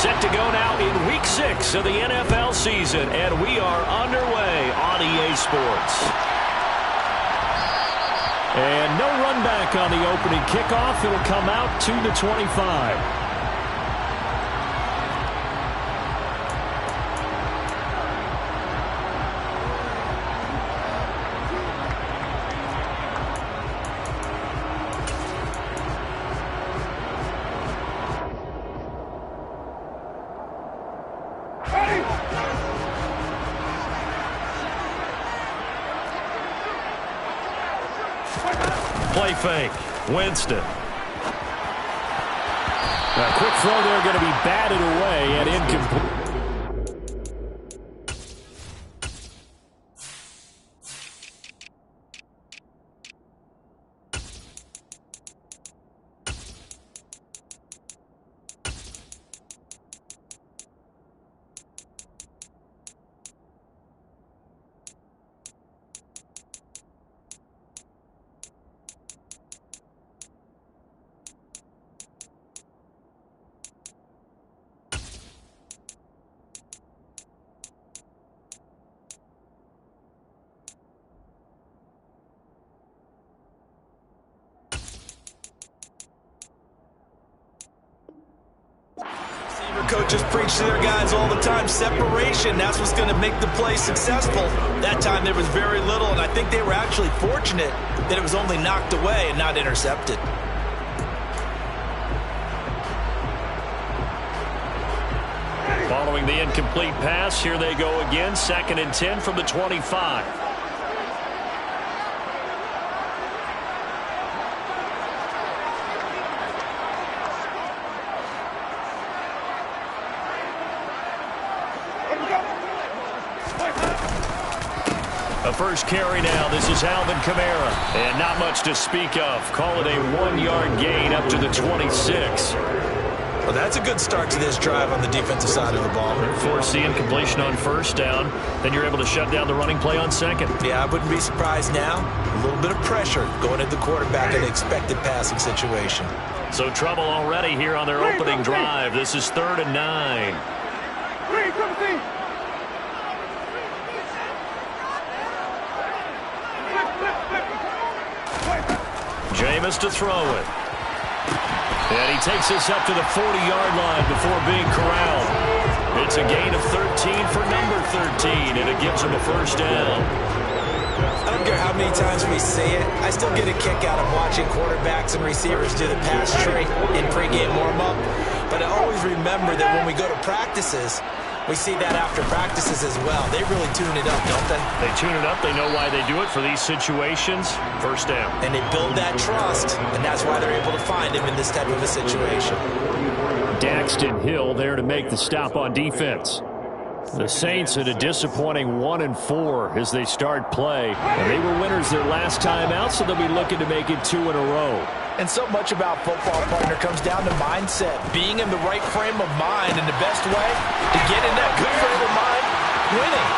Set to go now in Week 6 of the NFL season, and we are underway on EA Sports. And no run back on the opening kickoff. It'll come out to the 25. Play fake. Winston. A quick throw there, going to be batted away and incomplete. Coaches preach to their guys all the time. Separation, that's what's going to make the play successful. That time there was very little, and I think they were actually fortunate that it was only knocked away and not intercepted. Following the incomplete pass, here they go again. 2nd and 10 from the 25. A first carry now. This is Alvin Kamara. And not much to speak of. Call it a 1-yard gain up to the 26. Well, that's a good start to this drive on the defensive side of the ball. Force the incompletion on first down. Then you're able to shut down the running play on second. Yeah, I wouldn't be surprised now. A little bit of pressure going at the quarterback in an expected passing situation. So trouble already here on their opening drive. This is 3rd and 9. Jameis to throw it. And he takes this up to the 40-yard line before being corralled. It's a gain of 13 for number 13, and it gives him a first down. I don't care how many times we say it, I still get a kick out of watching quarterbacks and receivers do the pass trait in pregame warm-up. But I always remember that when we go to practices, we see that after practices as well. They really tune it up, don't they? They tune it up. They know why they do it for these situations. First down. And they build that trust, and that's why they're able to find him in this type of a situation. Daxton Hill there to make the stop on defense. The Saints at a disappointing 1-4 as they start play. And they were winners their last time out, so they'll be looking to make it 2 in a row. And so much about football, partner, comes down to mindset. Being in the right frame of mind, and the best way to get in that good frame of mind, winning.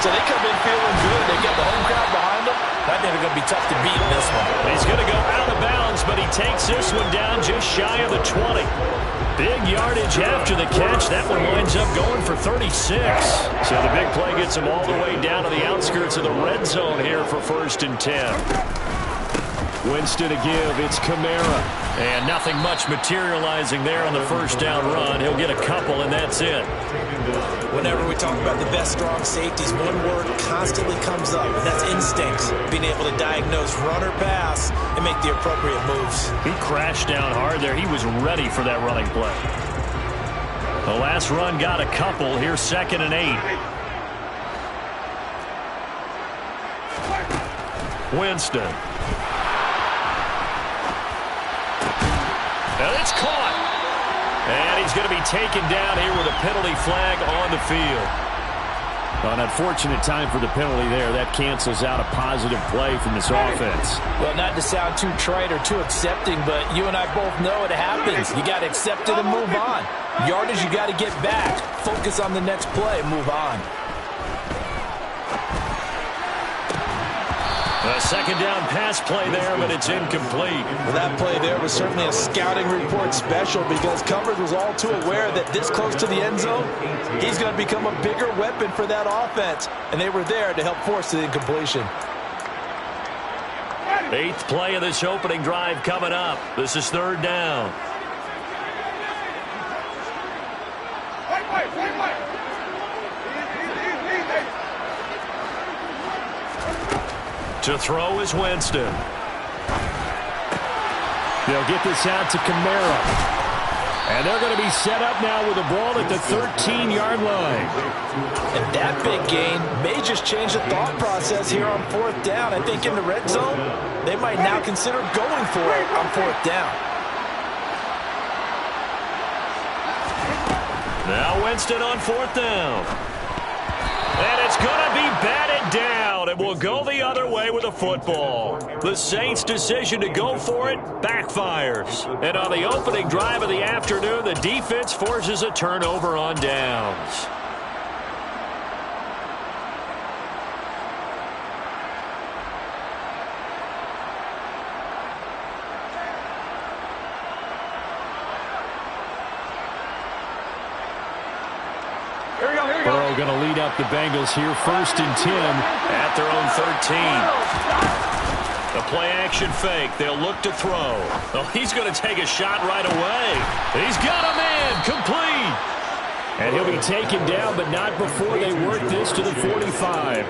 So they come in feeling good. They get the home crowd behind them. I think they're going to be tough to beat in this one. He's going to go out of bounds, but he takes this one down just shy of the 20. Big yardage after the catch. That one winds up going for 36. So the big play gets him all the way down to the outskirts of the red zone here for 1st and 10. Winston to give. It's Kamara. And nothing much materializing there on the first down run. He'll get a couple, and that's it. Whenever we talk about the best strong safeties, one word constantly comes up, and that's instincts. Being able to diagnose run or pass and make the appropriate moves. He crashed down hard there. He was ready for that running play. The last run got a couple. Here's 2nd and 8. Winston. And it's caught. And he's going to be taken down here with a penalty flag on the field. An unfortunate time for the penalty there. That cancels out a positive play from this offense. Well, not to sound too trite or too accepting, but you and I both know it happens. You got to accept it and move on. Yardage, you got to get back. Focus on the next play. Move on. A second down pass play there, but it's incomplete. Well, that play there was certainly a scouting report special because coverage was all too aware that this close to the end zone, he's going to become a bigger weapon for that offense. And they were there to help force the incompletion. 8th play of this opening drive coming up. This is 3rd down. To throw is Winston. They'll get this out to Kamara. And they're going to be set up now with the ball at the 13-yard line. And that big gain may just change the thought process here on 4th down. I think in the red zone, they might now consider going for it on 4th down. Now Winston on 4th down. And it's going to be batted down, and will go the other way with the football. The Saints' decision to go for it backfires. And on the opening drive of the afternoon, the defense forces a turnover on downs. Burrow going to lead up the Bengals here, 1st and 10 at their own 13. The play-action fake. They'll look to throw. Oh, he's going to take a shot right away. He's got a man complete. And he'll be taken down, but not before they work this to the 45.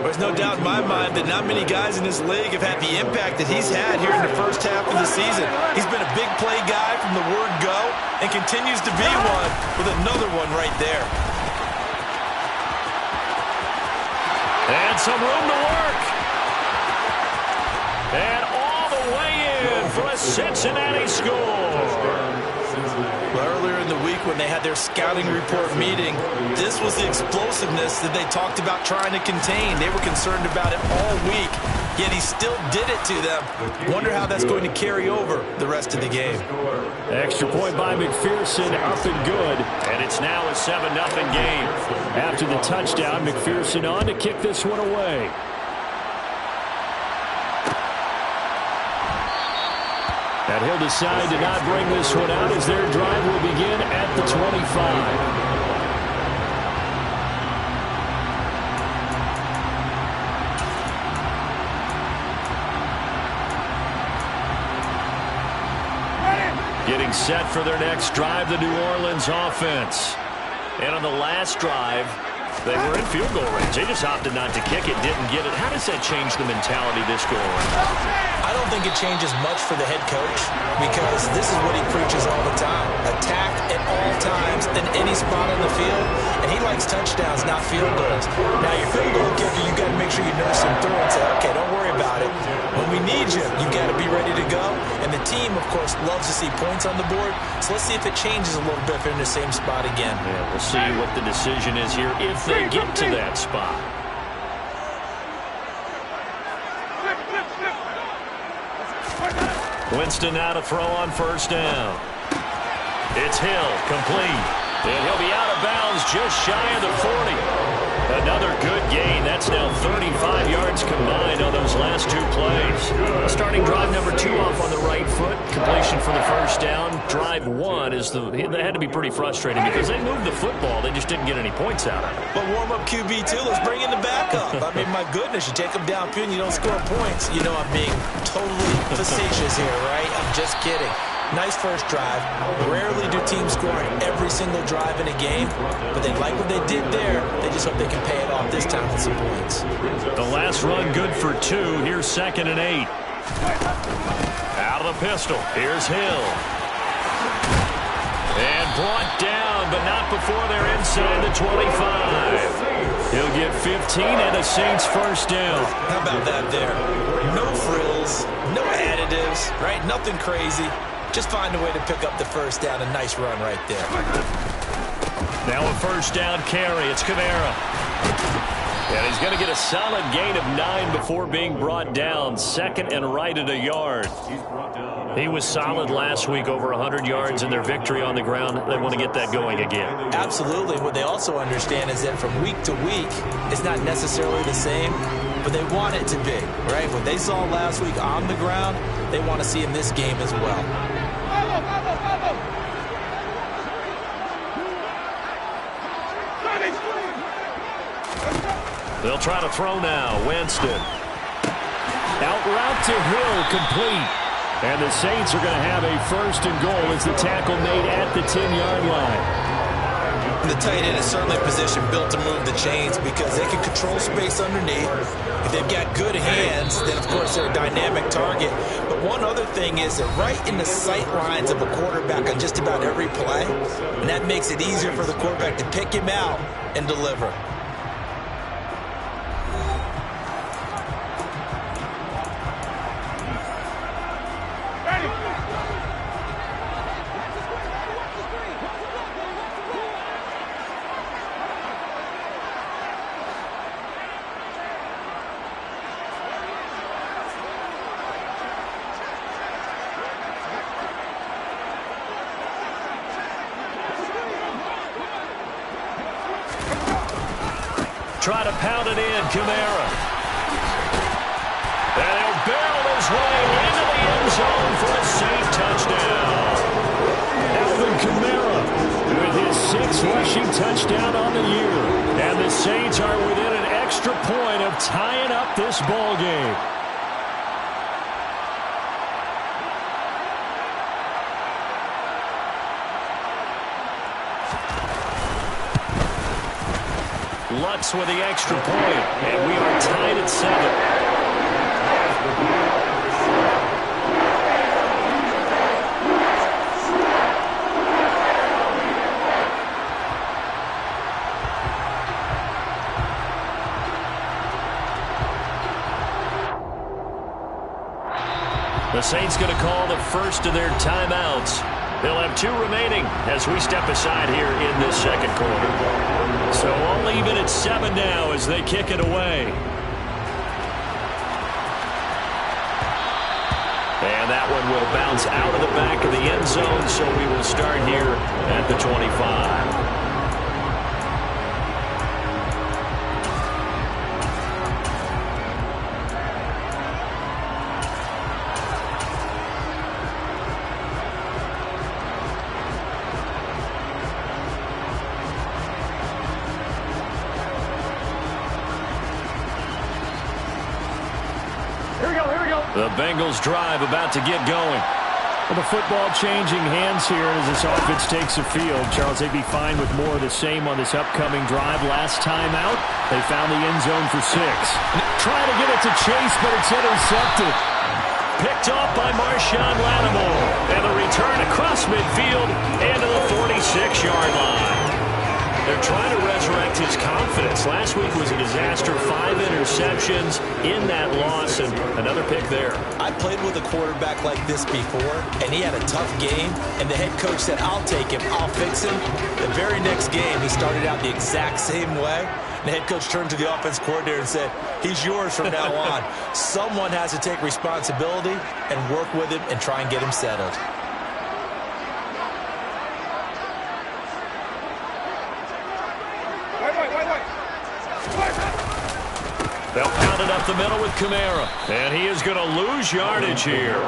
There's no doubt in my mind that not many guys in this league have had the impact that he's had here in the first half of the season. He's been a big play guy from the word go and continues to be one with another one right there. And some room to work. And all the way in for a Cincinnati score. Well, earlier in the week when they had their scouting report meeting, this was the explosiveness that they talked about trying to contain. They were concerned about it all week, yet he still did it to them. Wonder how that's going to carry over the rest of the game. Extra point by McPherson, up and good. And it's now a 7-0 game. After the touchdown, McPherson on to kick this one away. And he'll decide to not bring this one out as their drive will begin at the 25. Getting set for their next drive, the New Orleans offense. And on the last drive, they were in field goal range. They just opted not to kick it, didn't get it. How does that change the mentality this go around? I don't think it changes much for the head coach because this is what he preaches all the time. Attack at all times in any spot on the field. And he likes touchdowns, not field goals. Now, your field goal kicker, you got to make sure you nurse him through and say, okay, don't worry about it. When we need you, you got to be ready to go. And the team, of course, loves to see points on the board. So let's see if it changes a little bit if they're in the same spot again. Yeah, we'll see what the decision is here if they get to that spot. Winston now to throw on 1st down. It's Hill, complete. And he'll be out of bounds just shy of the 40. Another good gain. That's now 35 yards combined on those last 2 plays. Starting drive number 2 off on the right foot. Completion for the 1st down. Drive 1 is they had to be pretty frustrating because they moved the football. They just didn't get any points out of it. But warm-up QB2, let's bring in the backup. I mean, my goodness, you take them downfield and you don't score points. You know I'm being totally facetious here, right? I'm just kidding. Nice first drive. Rarely do teams score on every single drive in a game, but they like what they did there. They just hope they can pay it off this time with some points. The last run good for 2. Here's 2nd and 8. Out of the pistol. Here's Hill. And brought down, but not before they're inside the 25. He'll get 15 and a Saints 1st down. How about that there? No frills, no additives, right? Nothing crazy. Just find a way to pick up the 1st down. A nice run right there. Now a 1st down carry. It's Kamara. And he's going to get a solid gain of 9 before being brought down. 2nd and right at a yard. He was solid last week, over 100 yards in their victory on the ground. They want to get that going again. Absolutely. What they also understand is that from week to week, it's not necessarily the same. but they want it to be, right? What they saw last week on the ground, they want to see in this game as well. They'll try to throw now. Winston. Out route to Hill, complete. And the Saints are going to have a 1st and goal as the tackle made at the 10-yard line. The tight end is certainly a position built to move the chains because they can control space underneath. If they've got good hands, then of course they're a dynamic target. But one other thing is they're right in the sight lines of a quarterback on just about every play. And that makes it easier for the quarterback to pick him out and deliver. Try to pound it in, Kamara. And he'll barrel his way into the end zone for a Saint touchdown. Alvin Kamara with his 6th rushing touchdown on the year. And the Saints are within an extra point of tying up this ball game. Lutz with the extra point, and we are tied at 7. The Saints going to call the first of their timeouts. They'll have 2 remaining as we step aside here in this second quarter. So all even at 7 now as they kick it away. And that one will bounce out of the back of the end zone, so we will start here at the 25. The Bengals drive about to get going. Well, the football changing hands here as this offense takes the field. Charles, they'd be fine with more of the same on this upcoming drive. Last time out, they found the end zone for 6. Trying to get it to Chase, but it's intercepted. Picked off by Marshawn Lattimore. And the return across midfield and to the 46-yard line. They're trying to resurrect his confidence. Last week was a disaster. 5 interceptions in that loss, and another pick there. I played with a quarterback like this before, and he had a tough game, and the head coach said, I'll take him, I'll fix him. The very next game, he started out the exact same way. The head coach turned to the offense coordinator and said, he's yours from now on. Someone has to take responsibility and work with him and try and get him settled. They'll pound it up the middle with Kamara. And he is going to lose yardage here.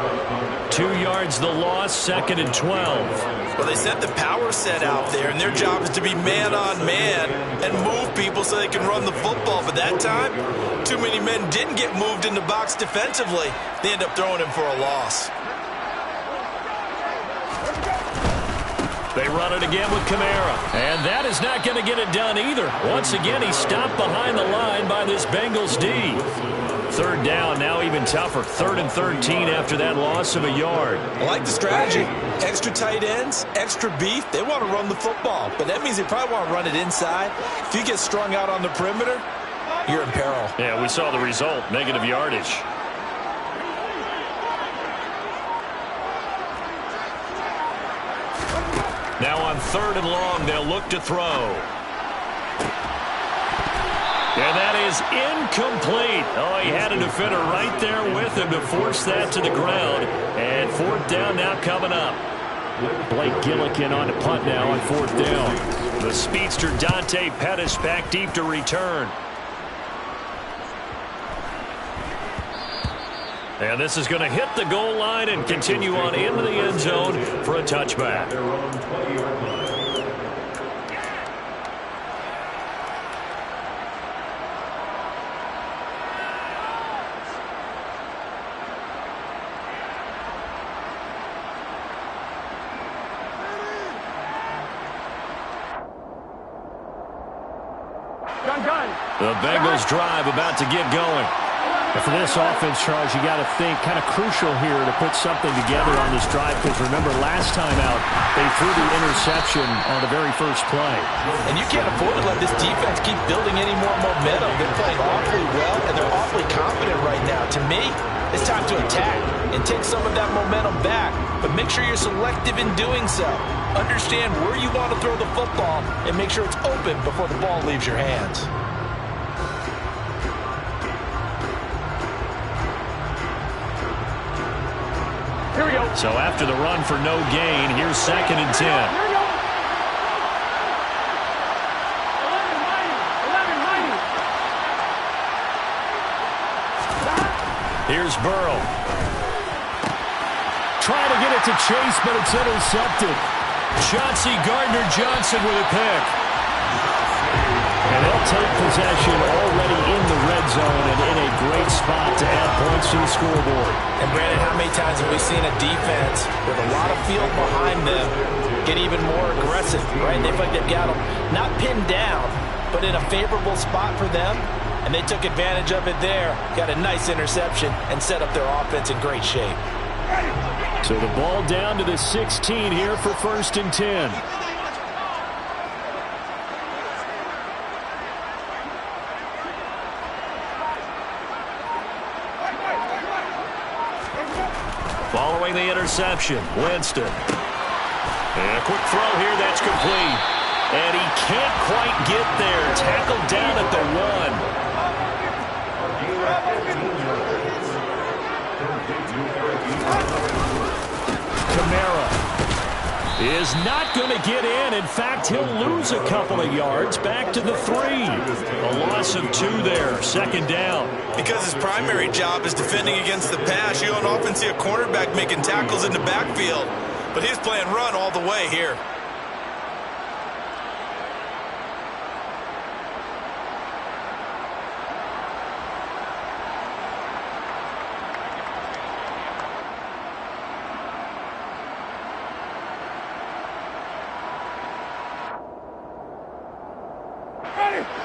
2 yards the loss, 2nd and 12. Well, they set the power set out there, and their job is to be man-on-man and move people so they can run the football. But that time, too many men didn't get moved in the box defensively. They end up throwing him for a loss. They run it again with Kamara. And that is not going to get it done either. Once again, he's stopped behind the line by this Bengals D. 3rd down, now even tougher. 3rd and 13 after that loss of a yard. I like the strategy. Extra tight ends, extra beef. They want to run the football, but that means they probably want to run it inside. If you get strung out on the perimeter, you're in peril. Yeah, we saw the result, negative yardage. Now on 3rd and long, they'll look to throw. And that is incomplete. Oh, he had a defender right there with him to force that to the ground. And 4th down now coming up. Blake Gillikin on to punt now on 4th down. The speedster Dante Pettis back deep to return. And this is going to hit the goal line and continue on into the end zone for a touchback. The Bengals drive about to get going. And for this offense, Charles, you got to think kind of crucial here to put something together on this drive, because remember last time out they threw the interception on the very first play. And you can't afford to let this defense keep building any more momentum. They're playing awfully well, and they're awfully confident right now. To me, it's time to attack and take some of that momentum back, but make sure you're selective in doing so. Understand where you want to throw the football and make sure it's open before the ball leaves your hands. Here we go. So after the run for no gain, here's 2nd and 10. Here's Burrow. Trying to get it to Chase, but it's intercepted. Chauncey Gardner-Johnson with a pick. And they'll take possession already in the red zone and in a great spot to add points to the scoreboard. And Brandon, how many times have we seen a defense with a lot of field behind them get even more aggressive, right? They feel like they've got them not pinned down, but in a favorable spot for them, and they took advantage of it there, got a nice interception, and set up their offense in great shape. So the ball down to the 16 here for 1st and 10. Following the interception, Winston. And a quick throw here, that's complete. And he can't quite get there. Tackled down at the 1. Kamara is not going to get in. In fact, he'll lose a couple of yards back to the 3. A loss of 2 there, 2nd down. Because his primary job is defending against the pass, you don't often see a cornerback making tackles in the backfield. But he's playing run all the way here.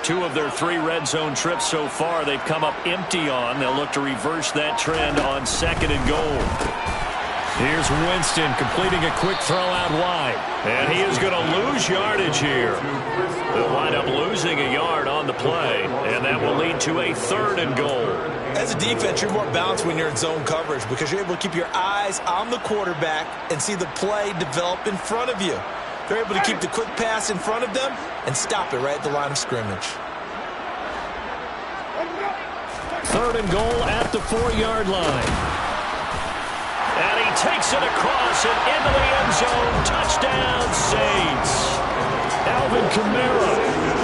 Two of their 3 red zone trips so far they've come up empty on. They'll look to reverse that trend on 2nd and goal. Here's Winston completing a quick throw out wide. And he is going to lose yardage here. They'll wind up losing a yard on the play, and that will lead to a 3rd and goal. As a defense, you're more balanced when you're in zone coverage because you're able to keep your eyes on the quarterback and see the play develop in front of you. They're able to keep the quick pass in front of them and stop it right at the line of scrimmage. 3rd and goal at the 4-yard line. And he takes it across and into the end zone. Touchdown, Saints. Alvin Kamara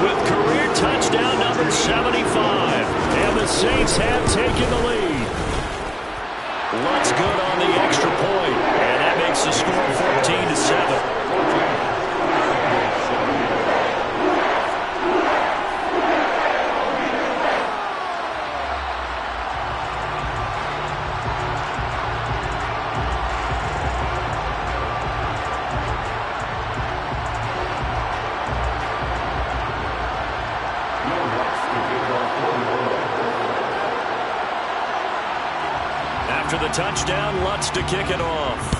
with career touchdown number 75. And the Saints have taken the lead. Looks good on the extra point. And that makes the score 14-7. After the touchdown, Lutz to kick it off.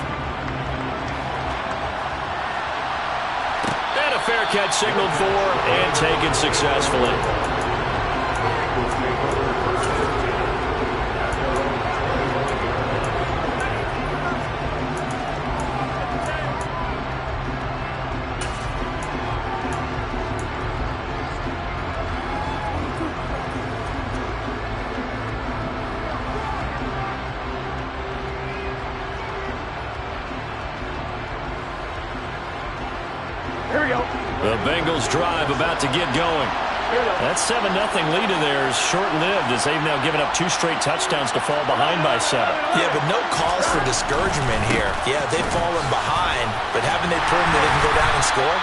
And a fair catch signaled for and taken successfully. The Bengals drive about to get going. That 7-0 lead of theirs short-lived as they've now given up 2 straight touchdowns to fall behind by 7. Yeah, but no cause for discouragement here. Yeah, they've fallen behind, but haven't they proven that they can go down and score?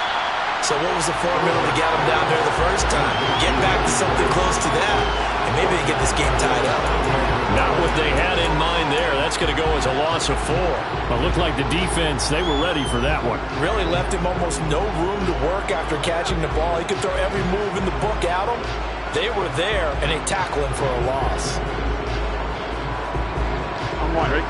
So what was the formula to get them down there the first time? Get back to something close to that, and maybe they get this game tied up. Not what they had in mind there. That's going to go as a loss of 4. Well, it looked like the defense, they were ready for that one. Really left him almost no room to work after catching the ball. He could throw every move in the book at him. They were there, and they tackle him for a loss. I'm wondering.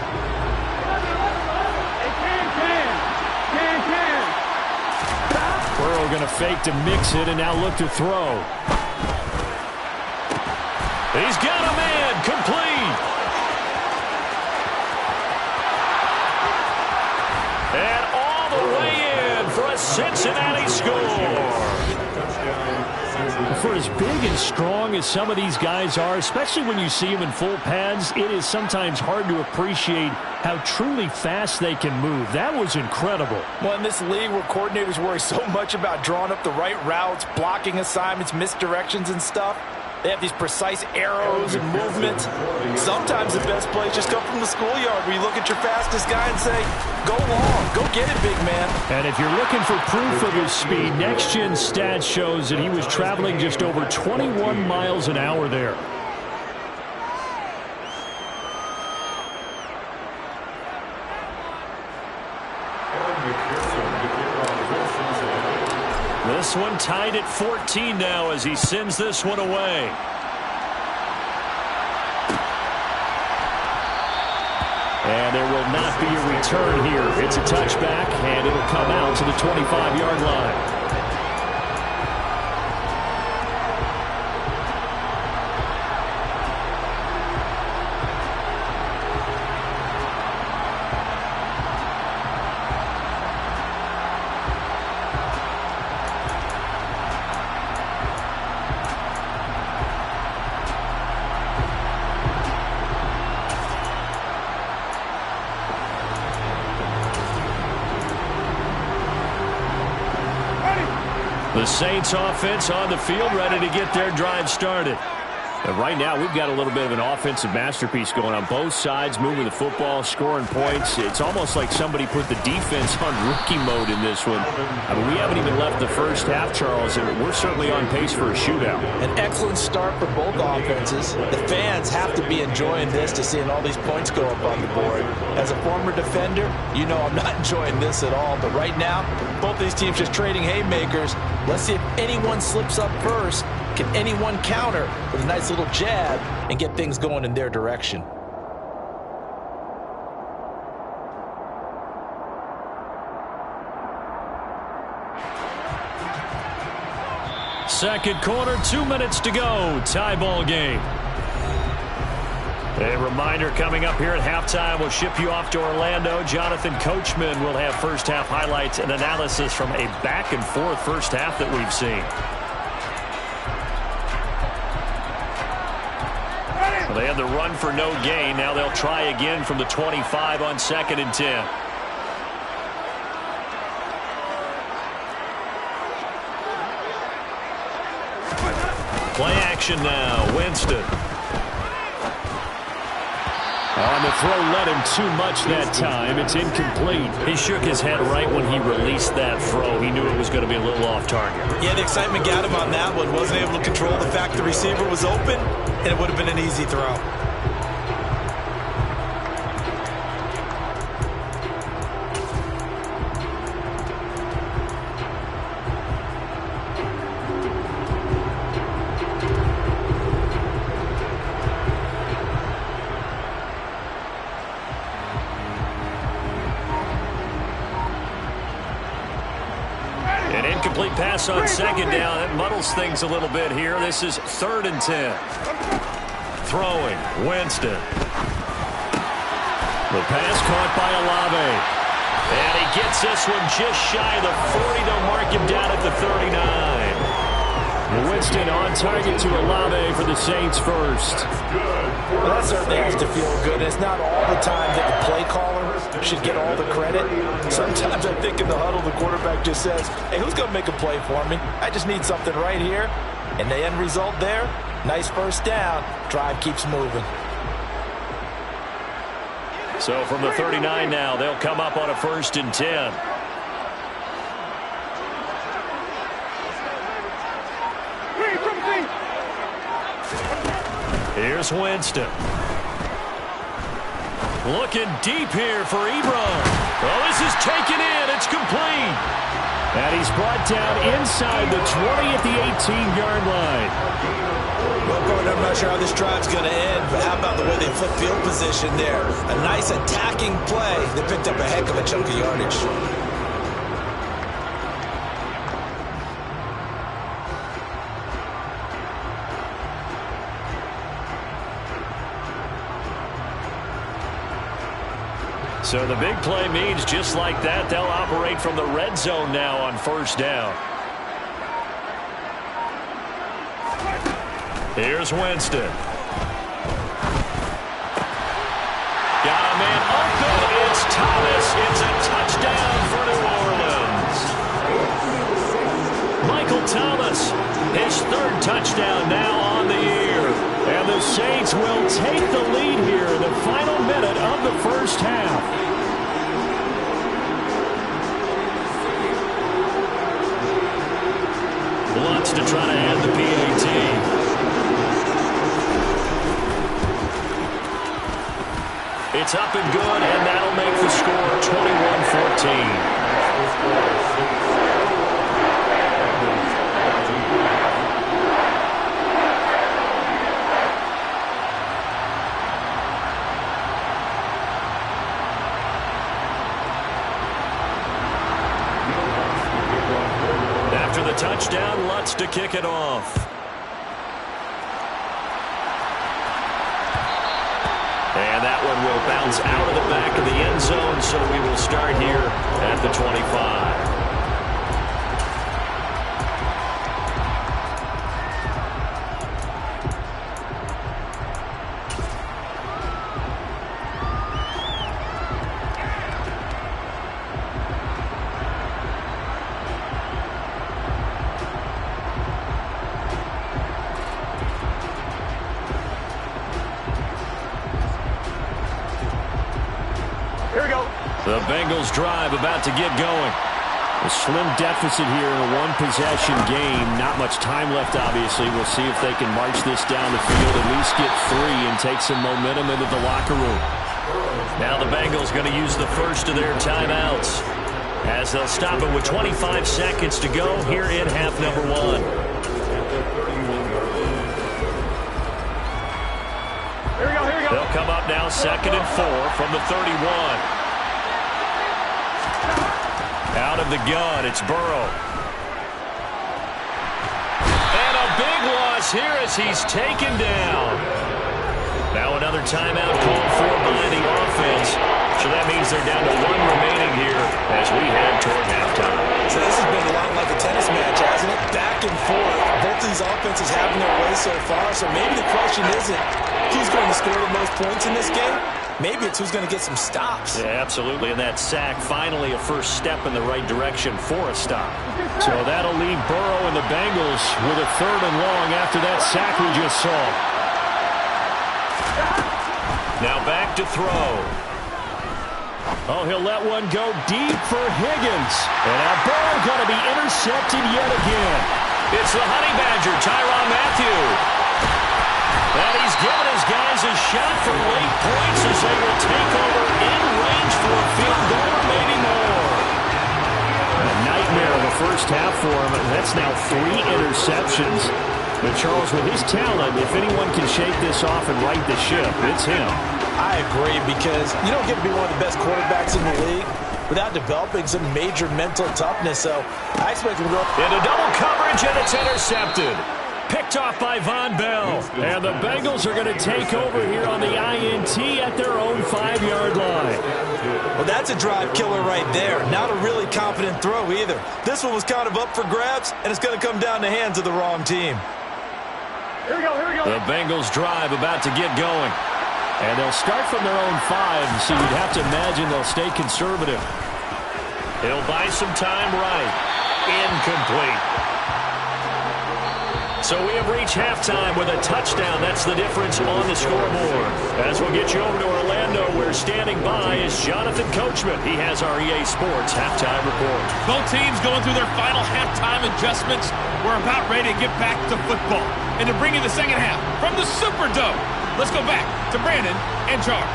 Burrow going to fake to mix it and now look to throw. He's got a man, complete. And all the way in for a Cincinnati score. For as big and strong as some of these guys are, especially when you see them in full pads, it is sometimes hard to appreciate how truly fast they can move. That was incredible. Well, in this league where coordinators worry so much about drawing up the right routes, blocking assignments, misdirections and stuff, they have these precise arrows and movements. Sometimes the best plays just come from the schoolyard where you look at your fastest guy and say, go long, go get it, big man. And if you're looking for proof of his speed, Next Gen Stats shows that he was traveling just over 21 miles an hour there. This one tied at 14 now as he sends this one away. And there will not be a return here. It's a touchback, and it'll come out to the 25-yard line. The Saints offense on the field, ready to get their drive started. And right now, we've got a little bit of an offensive masterpiece going on both sides, moving the football, scoring points. It's almost like somebody put the defense on rookie mode in this one. I mean, we haven't even left the first half, Charles, and we're certainly on pace for a shootout. An excellent start for both offenses. The fans have to be enjoying this to seeing all these points go up on the board. As a former defender, you know I'm not enjoying this at all. But right now, both these teams just trading haymakers. Let's see if anyone slips up first. Can anyone counter with a nice little jab and get things going in their direction? Second quarter, 2 minutes to go. Tie ball game. A reminder coming up here at halftime. We'll ship you off to Orlando. Jonathan Coachman will have first half highlights and analysis from a back and forth first half that we've seen. Well, they had the run for no gain. Now they'll try again from the 25 on 2nd and 10. Play action now. Winston. On the throw led him too much that time. It's incomplete. He shook his head right when he released that throw. He knew it was going to be a little off target. Yeah, the excitement got him on that one. Wasn't able to control the fact the receiver was open, and it would have been an easy throw. Incomplete pass on 2nd down. That muddles things a little bit here. This is 3rd and 10. Throwing. Winston. The pass caught by Olave. And he gets this one just shy of the 40. They'll mark him down at the 39. Winston on target to Olave for the Saints first. Well, that certainly has to feel good. It's not all the time that the play caller should get all the credit. Sometimes I think in the huddle, the quarterback just says, hey, who's going to make a play for me? I just need something right here. And the end result there, nice first down. Drive keeps moving. So from the 39 now, they'll come up on a 1st and 10. Here's Winston. Looking deep here for Ebron. Oh, this is taken in. It's complete. And he's brought down inside the 20 at the 18-yard line. Well, Gordon, I'm not sure how this drive's going to end, but how about the way they flip field position there? A nice attacking play that picked up a heck of a chunk of yardage. So the big play means just like that, they'll operate from the red zone now on 1st down. Here's Winston. Got a man open. It's Thomas. It's a touchdown for New Orleans. Michael Thomas, his 3rd touchdown now on the year. And the Saints will take the lead here in the final minute of the 1st half. Wants to try to add the PAT. It's up and good, and that'll make the score 21-14. After the touchdown, Lutz to kick it off. And that one will bounce out of the back of the end zone, so we will start here at the 25. The Bengals drive about to get going. A slim deficit here in a one-possession game. Not much time left, obviously. We'll see if they can march this down the field, at least get 3 and take some momentum into the locker room. Now the Bengals going to use the first of their timeouts as they'll stop it with 25 seconds to go here in half number 1. Here we go. They'll come up now 2nd and 4 from the 31. Out of the gun, it's Burrow. And a big loss here as he's taken down. Now another timeout called for by the offense. So that means they're down to 1 remaining here as we head toward halftime. So this has been a lot like a tennis match, hasn't it? Back and forth. Both these offenses having their way so far. So maybe the question isn't who's going to score the most points in this game. Maybe it's who's going to get some stops. Yeah, absolutely. And that sack, finally a first step in the right direction for a stop. So that'll leave Burrow and the Bengals with a 3rd and long after that sack we just saw. Now back to throw. Oh, he'll let one go deep for Higgins. And now Burrow going to be intercepted yet again. It's the Honey Badger, Tyrann Mathieu. And he's given his guys a shot for late points as they will take over in range for a field goal, maybe more. A nightmare of the first half for him. That's now 3 interceptions. But Charles, with his talent, if anyone can shake this off and right the ship, it's him. I agree, because you don't get to be one of the best quarterbacks in the league without developing some major mental toughness. So I expect him to go into double coverage, and it's intercepted. Picked off by Von Bell. And the Bengals are going to take over here on the INT at their own 5-yard line. Well, that's a drive killer right there. Not a really confident throw either. This one was kind of up for grabs, and it's going to come down the hands of the wrong team. Here we go. The Bengals drive about to get going. And they'll start from their own 5, so you'd have to imagine they'll stay conservative. He'll buy some time right. Incomplete. So we have reached halftime with a touchdown. That's the difference on the scoreboard. As we'll get you over to Orlando, where standing by is Jonathan Coachman. He has our EA Sports halftime report. Both teams going through their final halftime adjustments. We're about ready to get back to football and to bring you the second half from the Superdome. Let's go back to Brandon and Charles.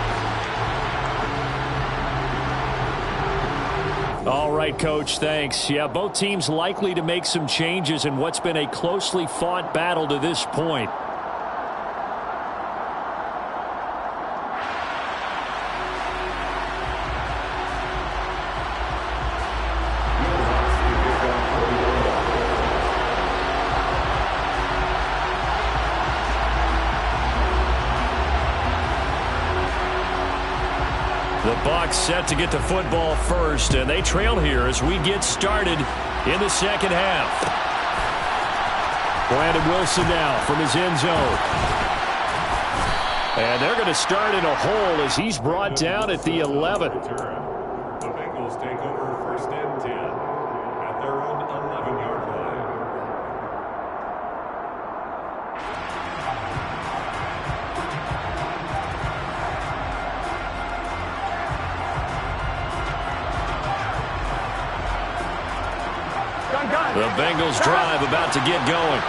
All right, Coach, thanks. Yeah, both teams likely to make some changes in what's been a closely fought battle to this point. The Bucs set to get the football first, and they trail here as we get started in the second half. Brandon Wilson now from his end zone. And they're going to start in a hole as he's brought down at the 11. The Bengals take over first and 10 at their own 11-yard line. The Bengals drive about to get going.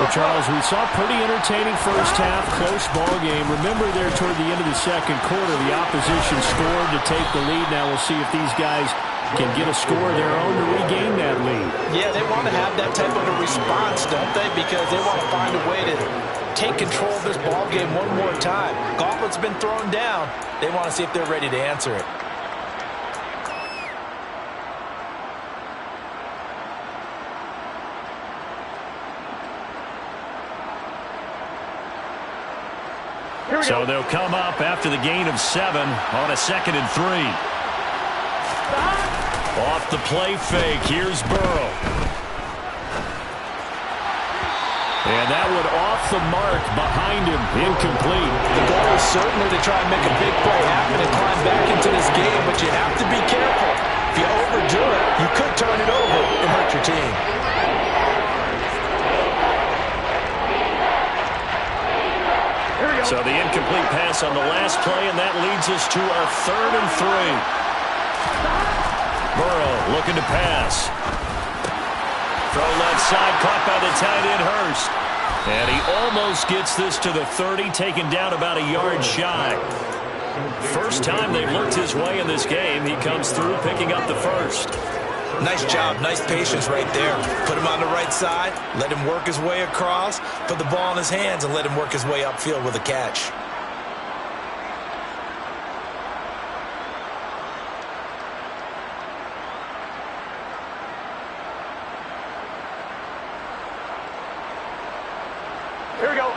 Well, Charles, we saw a pretty entertaining first half, close ball game. Remember there toward the end of the second quarter, the opposition scored to take the lead. Now we'll see if these guys can get a score of their own to regain that lead. Yeah, they want to have that type of a response, don't they? Because they want to find a way to take control of this ball game one more time. Gauntlet's been thrown down. They want to see if they're ready to answer it. So they'll come up after the gain of 7 on a 2nd and 3. Off the play fake, here's Burrow. And that one off the mark behind him, incomplete. The goal is certainly to try and make a big play happen and climb back into this game, but you have to be careful. If you overdo it, you could turn it over and hurt your team. So the incomplete pass on the last play, and that leads us to our 3rd and 3. Burrow looking to pass. Throw left side, caught by the tight end Hurst. And he almost gets this to the 30, taken down about a yard shy. First time they've looked his way in this game. He comes through picking up the first. Nice job, nice patience right there. Put him on the right side, let him work his way across, put the ball in his hands, and let him work his way upfield with a catch. Here we go.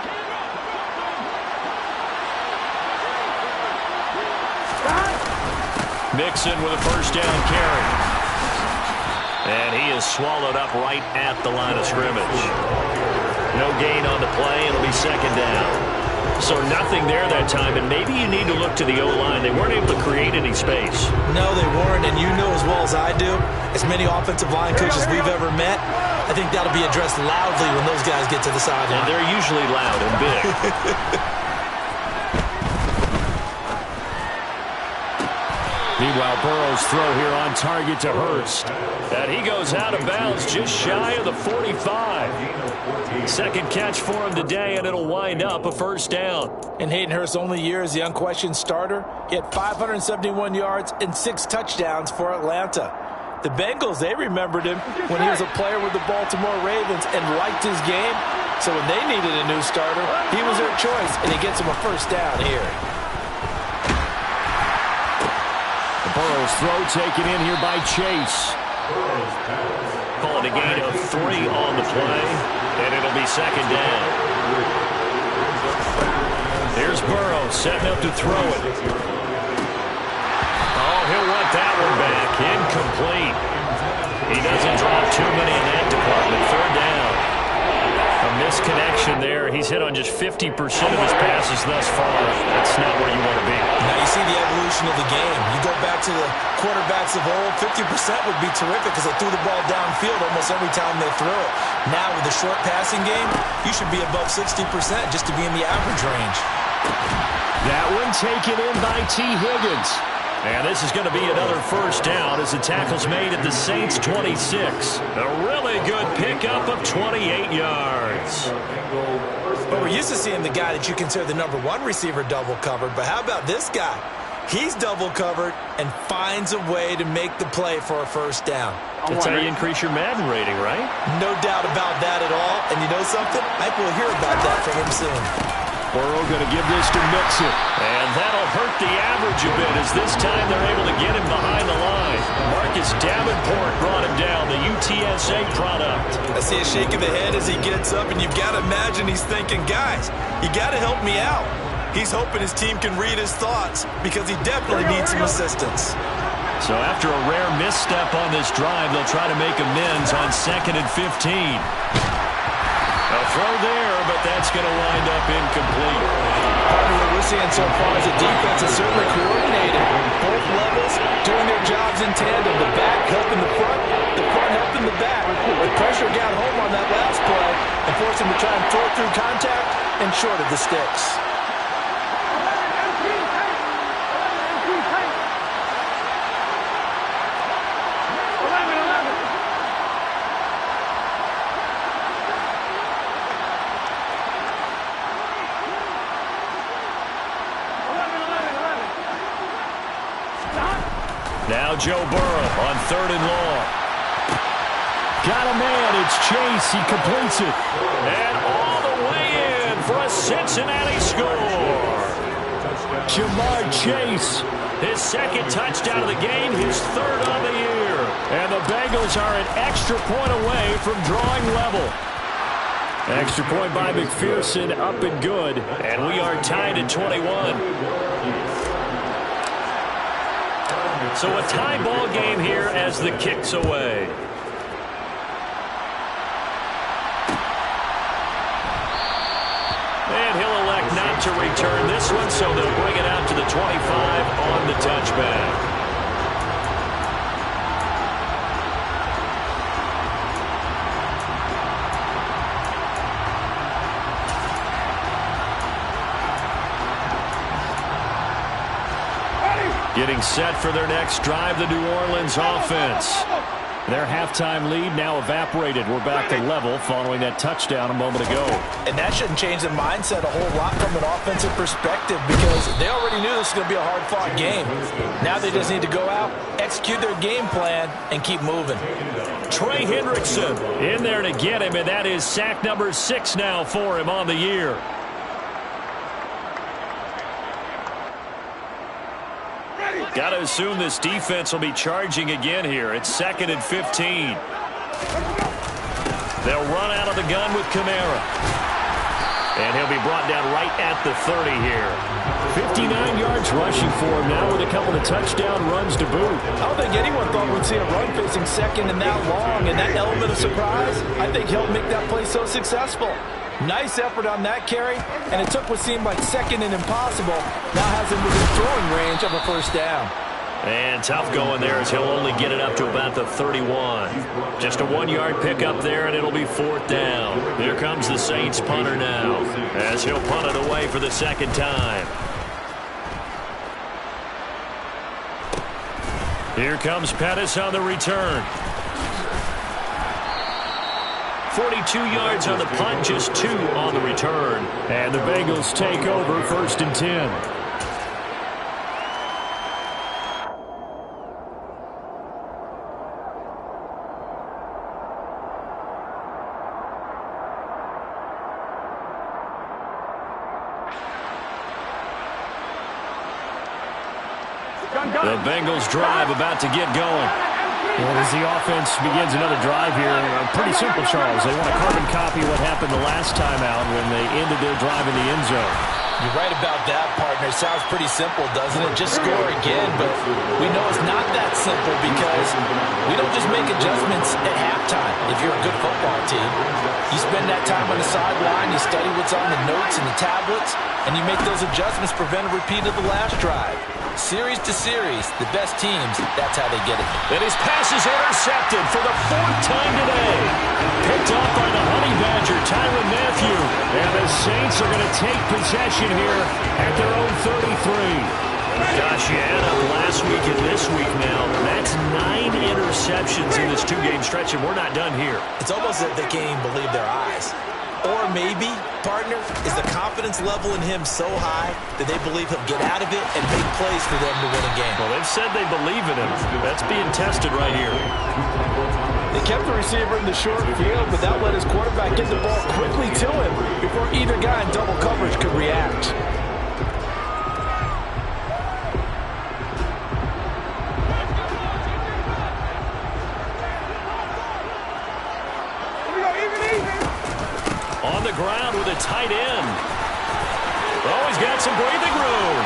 Mixon with a first down carry. And he is swallowed up right at the line of scrimmage. No gain on the play. It'll be 2nd down. So nothing there that time, and maybe you need to look to the O-line. They weren't able to create any space. No, they weren't, and you know as well as I do, as many offensive line coaches we've ever met, I think that'll be addressed loudly when those guys get to the sideline. And they're usually loud and big. Meanwhile, Burrow's throw here on target to Hurst. And he goes out of bounds just shy of the 45. Second catch for him today, and it'll wind up a first down. In Hayden Hurst's only year as the unquestioned starter, he had 571 yards and 6 touchdowns for Atlanta. The Bengals, they remembered him when he was a player with the Baltimore Ravens and liked his game. So when they needed a new starter, he was their choice, and he gets them a first down here. Burrow's throw taken in here by Chase. Calling a gain of 3 on the play, and it'll be 2nd down. Here's Burrow setting up to throw it. Oh, he'll want that one back. Incomplete. He doesn't drop too many in that department. 3rd down. A misconnection there. He's hit on just 50% of his passes thus far. That's not where you want to be. Now you see the evolution of the game. You go back to the quarterbacks of old, 50% would be terrific because they threw the ball downfield almost every time they threw it. Now with the short passing game, you should be above 60% just to be in the average range. That one taken in by T. Higgins. And this is going to be another first down as the tackle's made at the Saints' 26. A really good pickup of 28 yards. But we're used to seeing the guy that you consider the #1 receiver double covered. But how about this guy? He's double covered and finds a way to make the play for a first down. That's how you increase your Madden rating, right? No doubt about that at all. And you know something? I think we'll hear about that from him soon. Burrow going to give this to Mixon. And that'll hurt the average a bit as this time they're able to get him behind the line. Marcus Davenport brought him down, the UTSA product. I see a shake of the head as he gets up, and you've got to imagine he's thinking, guys, you got to help me out. He's hoping his team can read his thoughts because he definitely needs some assistance. So after a rare misstep on this drive, they'll try to make amends on 2nd and 15. A throw there, but that's going to wind up incomplete. What we're seeing so far is the defense is certainly coordinated. Both levels doing their jobs in tandem. The back helping the front helping the back. The pressure got home on that last play and forced him to try and throw through contact and short of the sticks. Now Joe Burrow on 3rd and long. Got a man. It's Chase. He completes it. And all the way in for a Cincinnati score. Jamar Chase. His 2nd touchdown of the game, his 3rd on the year. And the Bengals are an extra point away from drawing level. Extra point by McPherson, up and good. And we are tied at 21. So a tie ball game here as the kick's away. And he'll elect not to return this one, so they'll bring it out to the 25 on the touchback. Getting set for their next drive, the New Orleans offense. Their halftime lead now evaporated. We're back to level following that touchdown a moment ago. And that shouldn't change the mindset a whole lot from an offensive perspective because they already knew this was going to be a hard-fought game. Now they just need to go out, execute their game plan, and keep moving. Trey Hendrickson in there to get him, and that is sack number 6 now for him on the year. Got to assume this defense will be charging again here. It's 2nd and 15. They'll run out of the gun with Kamara. And he'll be brought down right at the 30 here. 59 yards rushing for him now with a couple of touchdown runs to boot. I don't think anyone thought we'd see a run facing 2nd and that long, and that element of surprise, I think, helped make that play so successful. Nice effort on that carry, and it took what seemed like 2nd and impossible. Now has him within throwing range of a first down. And tough going there as he'll only get it up to about the 31. Just a 1-yard pickup there, and it'll be 4th down. Here comes the Saints punter now as he'll punt it away for the 2nd time. Here comes Pettis on the return. 42 yards on the punt, just 2 on the return. And the Bengals take over 1st and 10. The Bengals drive about to get going. Well, as the offense begins another drive here, pretty simple, Charles. They want to carbon copy what happened the last time out when they ended their drive in the end zone. You're right about that, partner. It sounds pretty simple, doesn't it? Just score again, but we know it's not that simple because we don't just make adjustments at halftime if you're a good football team. You spend that time on the sideline, you study what's on the notes and the tablets, and you make those adjustments, prevent a repeat of the last drive. Series to series, the best teams, that's how they get it. And his pass is intercepted for the 4th time today. Picked off by the Honey Badger, Tyrann Mathieu. And the Saints are going to take possession here at their own 33. Gosh, you add up last week and this week now. That's 9 interceptions in this 2-game stretch, and we're not done here. It's almost as if they can't even believe their eyes. Or maybe, partner, is the confidence level in him so high that they believe he'll get out of it and make plays for them to win a game. Well, they've said they believe in him. That's being tested right here. They kept the receiver in the short field, but that let his quarterback get the ball quickly to him before either guy in double coverage could react. On the ground with a tight end. Oh, he's got some breathing room.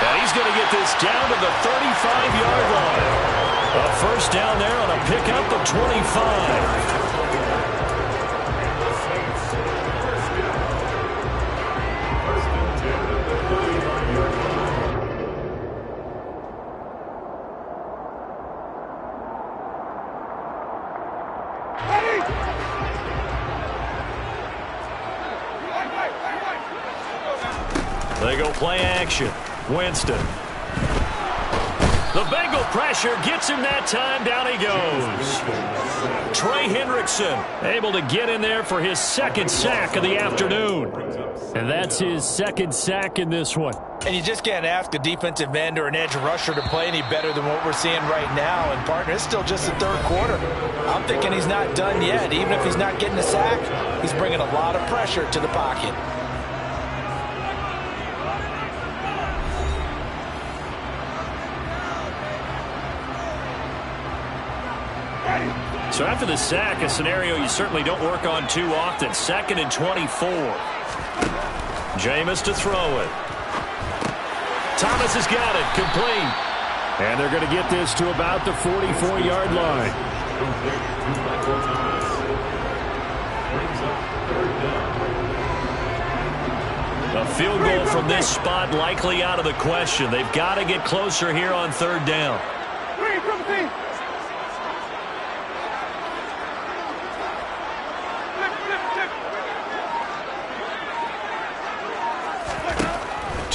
And he's going to get this down to the 35-yard line. A first down there on a pickup of 25. They go play action. Winston. The Bengal pressure gets him that time. Down he goes. Trey Hendrickson able to get in there for his 2nd sack of the afternoon. And that's his 2nd sack in this one. And you just can't ask a defensive end or an edge rusher to play any better than what we're seeing right now. And, partner, it's still just the 3rd quarter. I'm thinking he's not done yet. Even if he's not getting a sack, he's bringing a lot of pressure to the pocket. So after the sack, a scenario you certainly don't work on too often. 2nd and 24. Jameis to throw it. Thomas has got it. Complete. And they're going to get this to about the 44-yard line. A field goal from this spot likely out of the question. They've got to get closer here on 3rd down.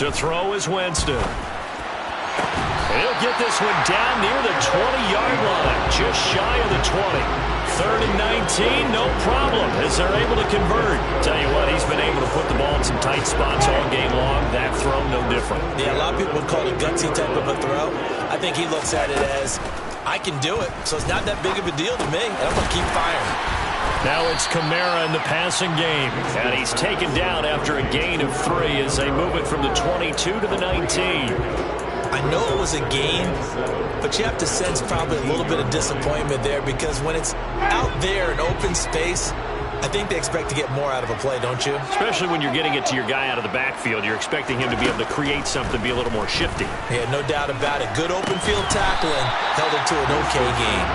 To throw is Winston. He'll get this one down near the 20-yard line, just shy of the 20. 3rd and 19, no problem, as they're able to convert. Tell you what, he's been able to put the ball in some tight spots all game long. That throw, no different. Yeah, a lot of people would call it a gutsy type of a throw. I think he looks at it as, I can do it, so it's not that big of a deal to me, and I'm going to keep firing. Now it's Kamara in the passing game. And he's taken down after a gain of 3 as they move it from the 22 to the 19. I know it was a gain, but you have to sense probably a little bit of disappointment there because when it's out there in open space, I think they expect to get more out of a play, don't you? Especially when you're getting it to your guy out of the backfield. You're expecting him to be able to create something, be a little more shifty. Yeah, no doubt about it. Good open field tackling held it to an okay game.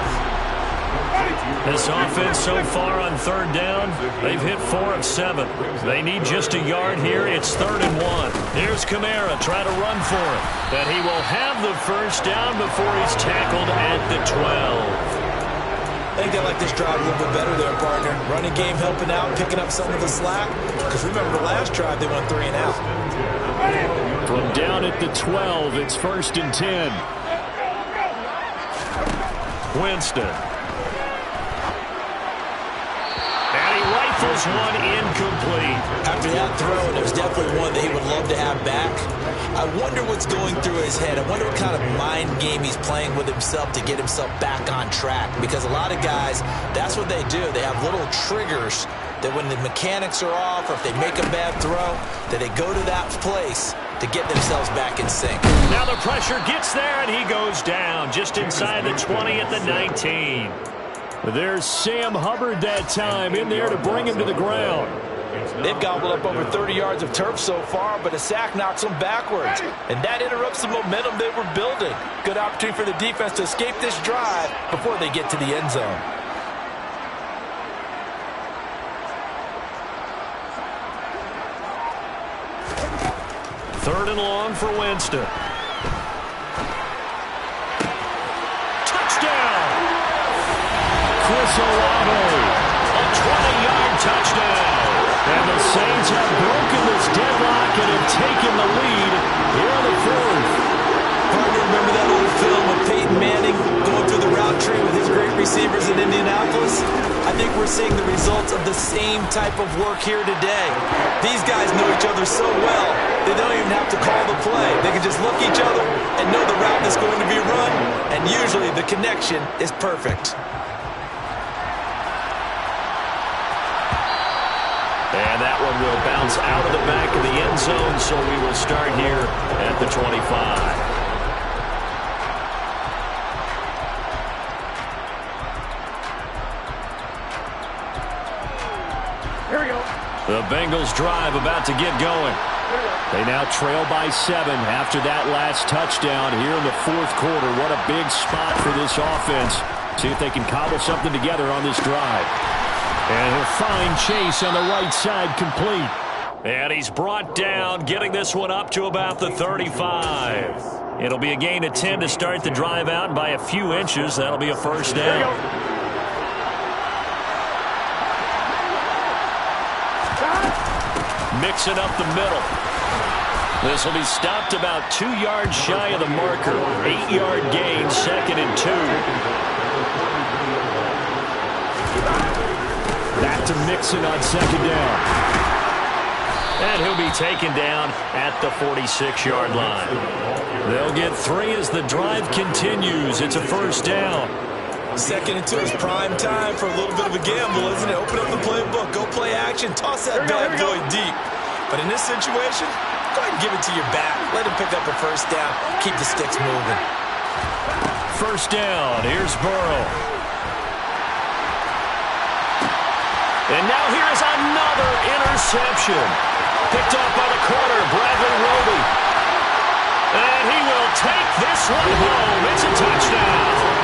This offense so far on 3rd down, they've hit 4 of 7. They need just a yard here. It's 3rd and 1. Here's Kamara trying to run for it. And he will have the first down before he's tackled at the 12. I think they like this drive a little bit better there, partner. Running game helping out, picking up some of the slack. Because remember the last drive, they went 3 and out. From down at the 12, it's 1st and 10. Winston. Rifles one incomplete. After that throw, it was definitely one that he would love to have back. I wonder what's going through his head. I wonder what kind of mind game he's playing with himself to get himself back on track. Because a lot of guys, that's what they do. They have little triggers that when the mechanics are off or if they make a bad throw, that they go to that place to get themselves back in sync. Now the pressure gets there, and he goes down just inside the 20 at the 19. There's Sam Hubbard that time in there to bring him to the ground. They've gobbled up over 30 yards of turf so far, but a sack knocks them backwards. And that interrupts the momentum they were building. Good opportunity for the defense to escape this drive before they get to the end zone. Third and long for Winston. Touchdown! Chris Olave, a 20-yard touchdown. And the Saints have broken this deadlock and have taken the lead here in the fourth. Hard to remember that old film of Peyton Manning going through the route tree with his great receivers in Indianapolis. I think we're seeing the results of the same type of work here today. These guys know each other so well, they don't even have to call the play. They can just look each other and know the route that's going to be run, and usually the connection is perfect. And that one will bounce out of the back of the end zone, so we will start here at the 25. Here we go. The Bengals drive about to get going. They now trail by 7 after that last touchdown here in the fourth quarter. What a big spot for this offense. See if they can cobble something together on this drive. And he'll find Chase on the right side, complete. And he's brought down, getting this one up to about the 35. It'll be a gain of 10 to start the drive out by a few inches. That'll be a first down. Mixing up the middle. This will be stopped about 2 yards shy of the marker. 8-yard gain, 2nd and 2. Back to Mixon on 2nd down. And he'll be taken down at the 46-yard line. They'll get 3 as the drive continues. It's a first down. 2nd and 2 is prime time for a little bit of a gamble, isn't it? Open up the playbook, go play action, toss that bad boy deep. But in this situation, go ahead and give it to your back. Let him pick up a first down. Keep the sticks moving. First down. Here's Burrow. And now here's another interception. Picked off by the corner, Bradley Roby. And he will take this one home. It's a touchdown.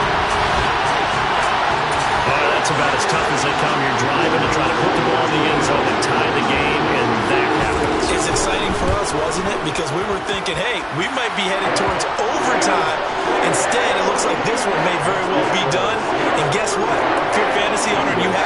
That's about as tough as they come. You're driving to try to put the ball in the end zone and tie the game, and that happens. It's exciting for us, wasn't it? Because we were thinking, hey, we might be headed towards overtime. Instead, it looks like this one may very well be done. And guess what? If you're a fantasy owner and you have